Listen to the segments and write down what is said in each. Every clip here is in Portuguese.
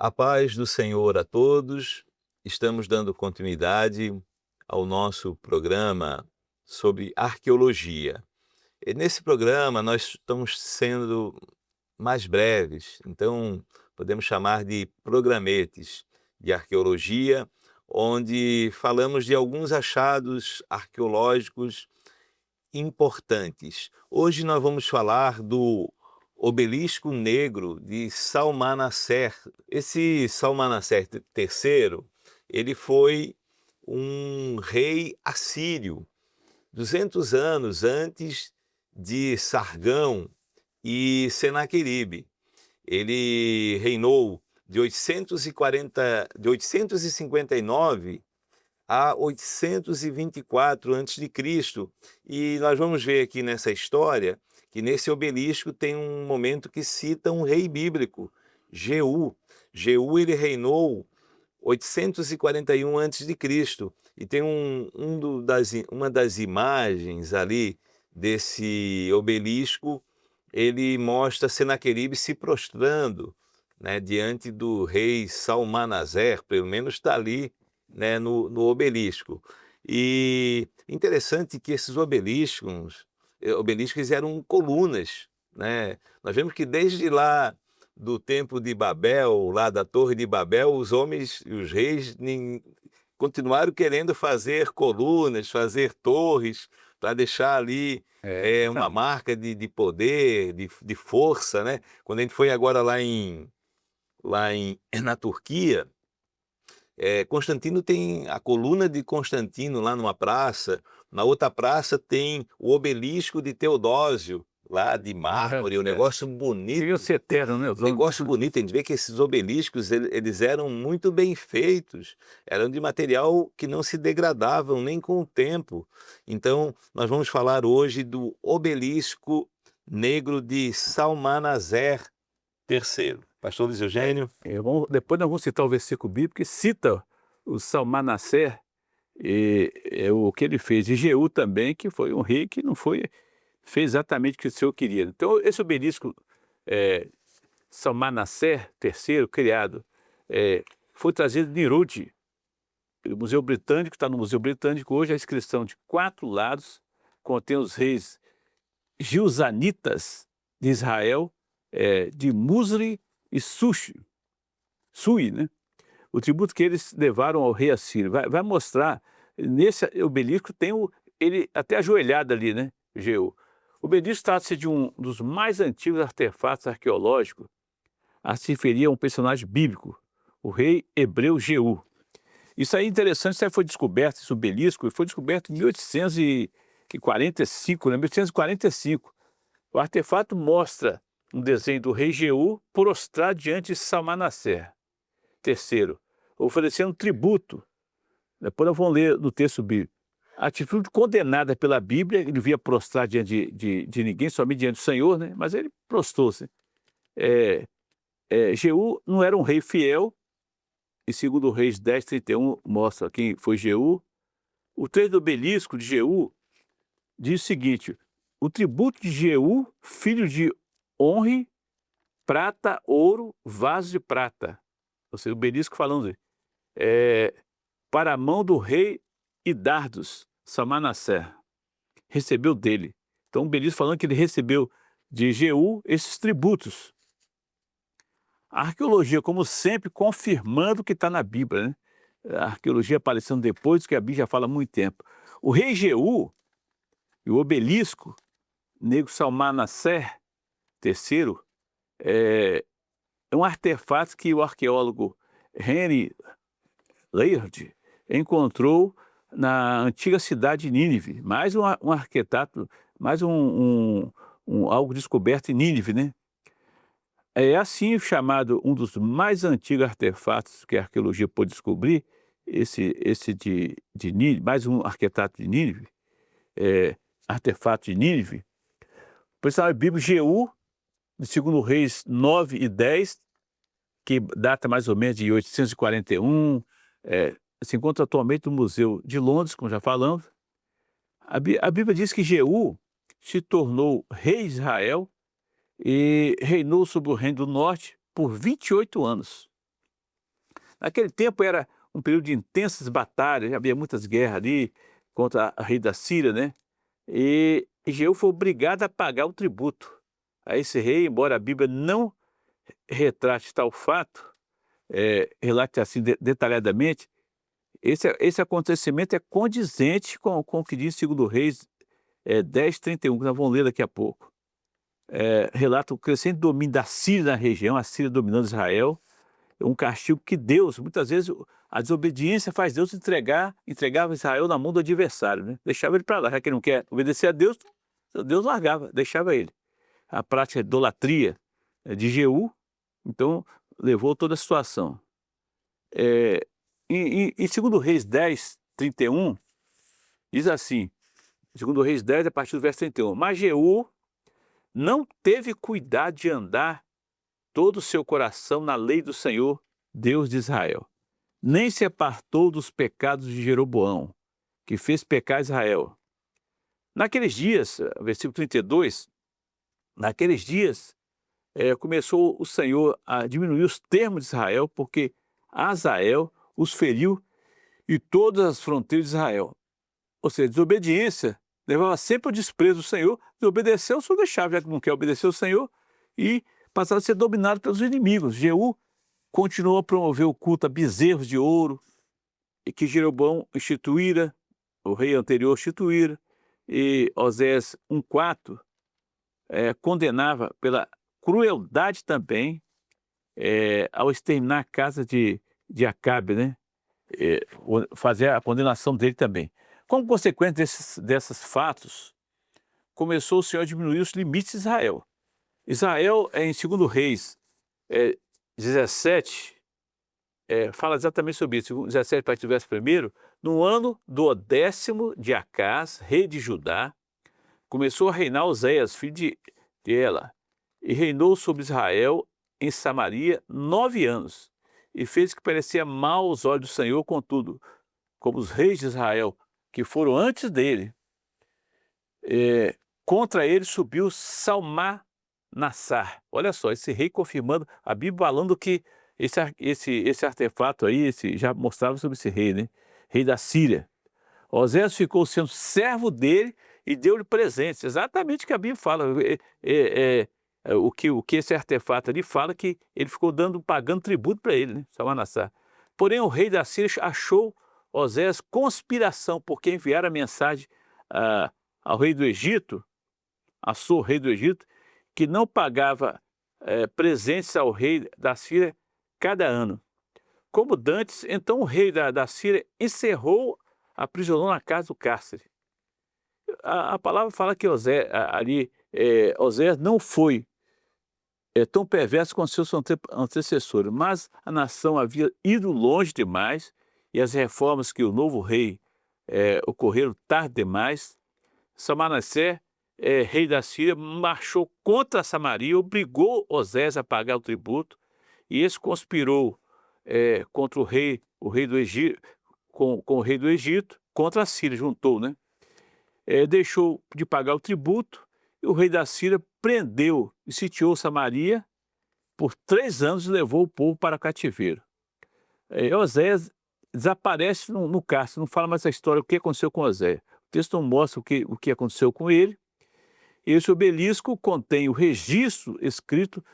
A paz do Senhor a todos. Estamos dando continuidade ao nosso programa sobre arqueologia. E nesse programa nós estamos sendo mais breves, então podemos chamar de programetes de arqueologia, onde falamos de alguns achados arqueológicos importantes. Hoje nós vamos falar do Obelisco Negro de Salmanaser. Esse Salmanaser III, ele foi um rei assírio, 200 anos antes de Sargão e Senaqueribe. Ele reinou de 859 a 824 a.C. E nós vamos ver aqui nessa história que nesse obelisco tem um momento que cita um rei bíblico, Jeú. Jeú ele reinou 841 a.C. E tem uma das imagens ali desse obelisco, ele mostra Senaqueribe se prostrando, né, diante do rei Salmanaser, pelo menos está ali, né, no obelisco. E interessante que esses obeliscos eram colunas, né? Nós vemos que desde lá do Templo de Babel, lá da Torre de Babel, os homens e os reis continuaram querendo fazer colunas, fazer torres, para deixar ali uma Então, marca de poder, de força, né? Quando a gente foi agora na Turquia, Constantino tem a coluna de Constantino lá numa praça, na outra praça tem o obelisco de Teodósio, lá de mármore, um certo. negócio bonito. Deviam ser eterno, né, os homens. Negócio bonito, a gente vê que esses obeliscos eles eram muito bem feitos, eram de material que não se degradavam nem com o tempo. Então, nós vamos falar hoje do Obelisco Negro de Salmanaser III. Pastor Luiz Eugênio. Depois nós vamos citar o versículo bíblico que cita o Salmanaser, o que ele fez. E Jeú também, que foi um rei que não fez exatamente o que o Senhor queria. Então, esse obelisco é, Salmanaser III, criado, foi trazido de Nirud, do Museu Britânico, está no Museu Britânico hoje, a inscrição de 4 lados, contém os reis Gilzanitas de Israel, de Musri e Sui, né? O tributo que eles levaram ao rei assírio. Vai mostrar, nesse obelisco tem ele até ajoelhado ali, né, Jeú. O obelisco trata-se de um dos mais antigos artefatos arqueológicos a se referir a um personagem bíblico, o rei hebreu Jeú. Isso aí é interessante, isso aí foi descoberto, esse obelisco, foi descoberto em 1845, né, 1845. O artefato mostra um desenho do rei Jeú prostrado diante de Salmanaser III, oferecendo tributo. Depois nós vamos ler no texto bíblico. A atitude condenada pela Bíblia, ele devia prostrar diante de ninguém, somente diante do Senhor, né? Mas ele prostrou-se. Jeú não era um rei fiel, e segundo Reis 10:31 mostra quem foi Jeú. O texto do obelisco de Jeú diz o seguinte: o tributo de Jeú, filho de Onri, prata, ouro, vaso de prata. Ou seja, o obelisco falando para a mão do rei Idardos, Salmanaser, recebeu dele. Então o obelisco falando que ele recebeu de Jeú esses tributos. A arqueologia, como sempre, confirmando o que está na Bíblia, né? A arqueologia aparecendo depois do que a Bíblia já fala há muito tempo. O rei Jeú e o obelisco, negro Salmanaser III, é um artefato que o arqueólogo Henry Layard encontrou na antiga cidade de Nínive. Mais um arquiteto, mais algo descoberto em Nínive, né? É assim chamado um dos mais antigos artefatos que a arqueologia pôde descobrir, esse de Nínive, mais um arquiteto de Nínive, artefato de Nínive. O personagem bíblico Jeú, de 2 Reis 9 e 10, que data mais ou menos de 841, se encontra atualmente no Museu de Londres, como já falamos. A Bíblia diz que Jeú se tornou rei de Israel e reinou sobre o reino do norte por 28 anos. Naquele tempo era um período de intensas batalhas, havia muitas guerras ali contra o rei da Síria, né? E Jeú foi obrigado a pagar o tributo a esse rei, embora a Bíblia não retrate tal fato, relate assim detalhadamente. Esse acontecimento é condizente com o que diz 2 Reis 10:31, que nós vamos ler daqui a pouco. Relata o crescente domínio da Síria na região, a Síria dominando Israel, um castigo que Deus, muitas vezes, a desobediência faz Deus entregava Israel na mão do adversário, né? Deixava ele para lá, já que ele não quer obedecer a Deus, Deus largava, deixava ele. A prática de idolatria de Jeú, então, levou toda a situação. Em 2 Reis 10:31, diz assim, 2 Reis 10, a partir do verso 31, mas Jeú não teve cuidado de andar todo o seu coração na lei do Senhor, Deus de Israel, nem se apartou dos pecados de Jeroboão, que fez pecar Israel. Naqueles dias, versículo 32, naqueles dias começou o Senhor a diminuir os termos de Israel, porque Azael os feriu e todas as fronteiras de Israel. Ou seja, desobediência levava sempre ao desprezo do Senhor, desobedecer o Senhor deixava, já que não quer obedecer ao Senhor, e passava a ser dominado pelos inimigos. Jeú continuou a promover o culto a bezerros de ouro, e que Jeroboão instituíra, o rei anterior instituíra, e Osés 1:4 condenava pela crueldade também ao exterminar a casa de Acabe, né? Fazer a condenação dele também. Como consequência desses fatos, começou o Senhor a diminuir os limites de Israel. Israel, em 2 Reis 17, fala exatamente sobre isso. 17, a partir do verso 1, no ano do 10º de Acás, rei de Judá, começou a reinar Oséias, filho de Ela, e reinou sobre Israel em Samaria 9 anos, e fez que parecia mal aos olhos do Senhor, contudo, como os reis de Israel, que foram antes dele, contra ele subiu Salmanassar. Olha só, esse rei confirmando, a Bíblia falando que esse artefato aí, já mostrava sobre esse rei, né? Rei da Síria. Oséias ficou sendo servo dele e deu-lhe presentes. Exatamente o que a Bíblia fala. O que esse artefato ali fala, que ele ficou pagando tributo para ele, né? Salmanassar. Porém, o rei da Síria achou Oséias conspiração, porque enviaram a mensagem ao rei do Egito, Assur, rei do Egito, que não pagava presentes ao rei da Síria cada ano. Como dantes, então o rei da Síria encerrou, aprisionou na casa do cárcere. A palavra fala que Oséias não foi tão perverso quanto seus antecessores, mas a nação havia ido longe demais e as reformas que o novo rei ocorreram tarde demais. Salmanassar, rei da Síria, marchou contra Samaria, obrigou Oséias a pagar o tributo, e esse conspirou contra o rei do Egito, com o rei do Egito, contra a Síria, juntou, né? Deixou de pagar o tributo, e o rei da Síria prendeu e sitiou Samaria por 3 anos e levou o povo para cativeiro. Oséias desaparece no cárcere, não fala mais a história, o que aconteceu com Oséias. O texto não mostra o que aconteceu com ele. Esse obelisco contém o registro escrito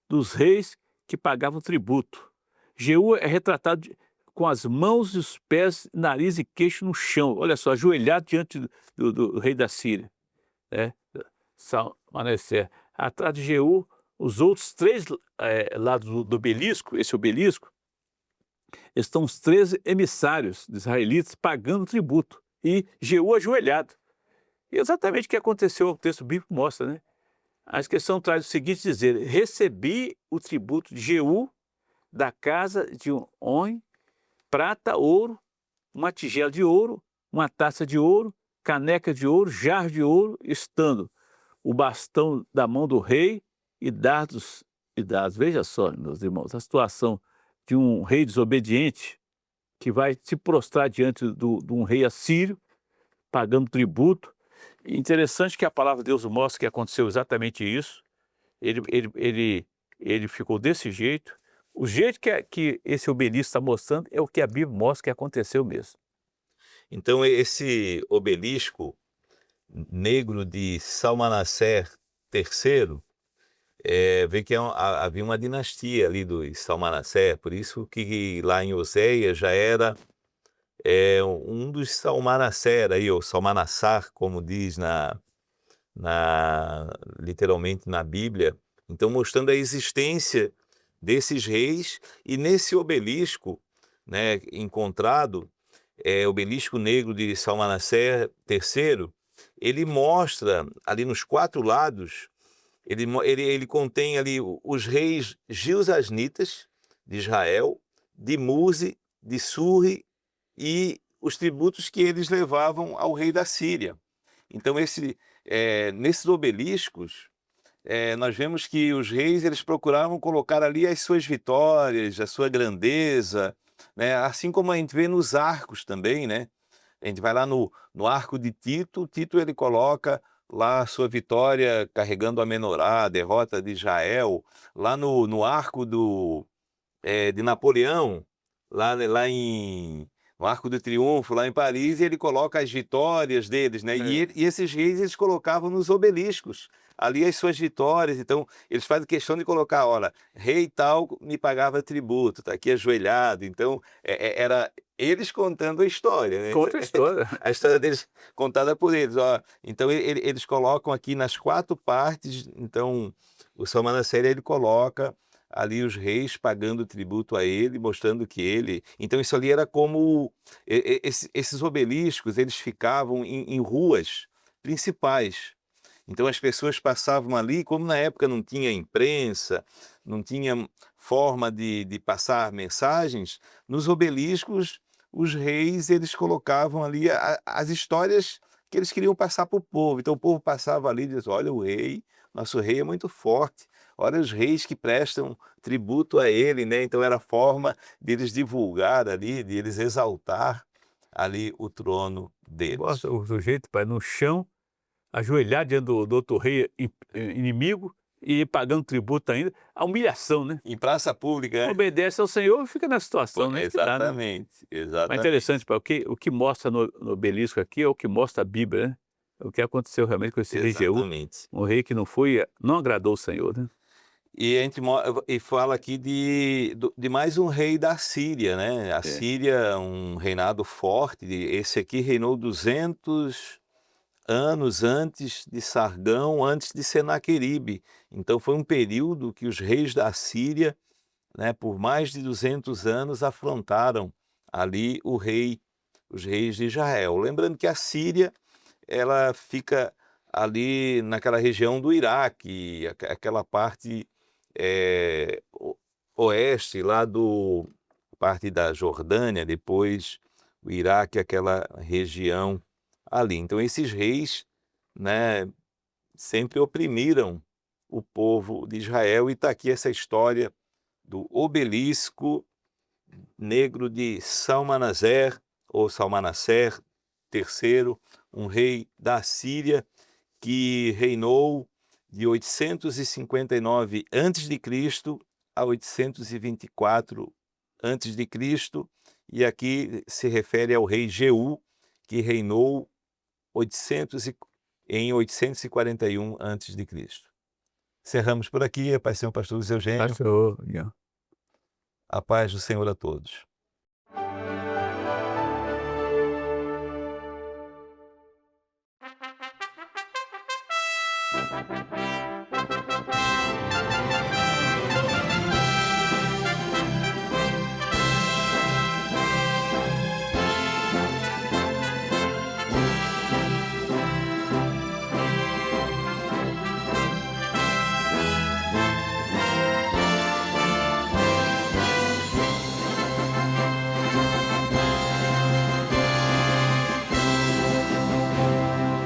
dos reis que pagavam tributo. Jeú é retratado com as mãos e os pés, nariz e queixo no chão, olha só, ajoelhado diante do rei da Síria, né? Salmanassar. Atrás de Jeú, os outros 3 lados do obelisco, esse obelisco, estão os 13 emissários dos israelitas pagando tributo, e Jeú ajoelhado. E exatamente o que aconteceu, o texto bíblico mostra, né? A inscrição traz o seguinte dizer: recebi o tributo de Jeú da casa de On, prata, ouro, uma tigela de ouro, uma taça de ouro, caneca de ouro, jarro de ouro, estando o bastão da mão do rei e dardos. Veja só, meus irmãos, a situação de um rei desobediente que vai se prostrar diante de um rei assírio, pagando tributo. Interessante que a palavra de Deus mostra que aconteceu exatamente isso. Ele ficou desse jeito. O jeito que esse obelisco está mostrando é o que a Bíblia mostra que aconteceu mesmo. Então esse obelisco negro de Salmanaser III, vê que havia uma dinastia ali dos Salmanaser, por isso que lá em Oséias já era um dos Salmanaser aí, ou Salmanassar, como diz literalmente na Bíblia. Então mostrando a existência desses reis, e nesse obelisco, né, encontrado, obelisco negro de Salmanaser III, ele mostra ali nos 4 lados, ele contém ali os reis gilzasnitas de Israel, de Muzi, de Surri, e os tributos que eles levavam ao rei da Síria. Então nesses obeliscos, nós vemos que os reis eles procuravam colocar ali as suas vitórias, a sua grandeza, né? Assim como a gente vê nos arcos também, né? A gente vai lá no arco de Tito, Tito ele coloca lá a sua vitória carregando a menorá, a derrota de Israel. Lá no arco de Napoleão, no Arco do Triunfo, lá em Paris, ele coloca as vitórias deles, né? E esses reis eles colocavam nos obeliscos ali as suas vitórias. Então eles fazem questão de colocar, olha, rei tal me pagava tributo, tá aqui ajoelhado. Então era eles contando a história, né? Conta a história. A história deles contada por eles, ó. Então eles colocam aqui nas 4 partes. Então o Salmanaser ele coloca ali os reis pagando tributo a ele, mostrando que ele... Então isso ali era como... esses obeliscos, eles ficavam em ruas principais. Então as pessoas passavam ali, como na época não tinha imprensa, não tinha forma de passar mensagens, nos obeliscos os reis eles colocavam ali as histórias que eles queriam passar para o povo. Então o povo passava ali e dizia, olha o rei, nosso rei é muito forte, olha os reis que prestam tributo a ele, né? Então era a forma de eles divulgar ali, de eles exaltar ali o trono deles. Mostra o sujeito, pai, no chão, ajoelhar diante do outro rei inimigo e pagando tributo ainda. A humilhação, né? Em praça pública, né? Obedece ao Senhor e fica na situação, né? Exatamente, Mas exatamente. interessante, pai, o que mostra no obelisco aqui é o que mostra a Bíblia, né? O que aconteceu realmente com esse rei Jeú, Exatamente. um rei que não agradou o Senhor, né? E a gente fala aqui de mais um rei da Síria, né? A Síria, um reinado forte. Esse aqui reinou 200 anos antes de Sargão, antes de Senaqueribe. Então foi um período que os reis da Síria, né, por mais de 200 anos, afrontaram ali os reis de Israel. Lembrando que a Síria, ela fica ali naquela região do Iraque, aquela parte oeste, lá parte da Jordânia, depois o Iraque, aquela região ali. Então esses reis, né, sempre oprimiram o povo de Israel, e está aqui essa história do obelisco negro de Salmanaser, ou Salmanaser III, um rei da Síria que reinou de 859 a.C. a 824 a.C., e aqui se refere ao rei Jeú, que reinou em 841 a.C. Encerramos por aqui. A paz do Senhor, pastor Luiz Eugênio. Pastor, A paz do Senhor a todos.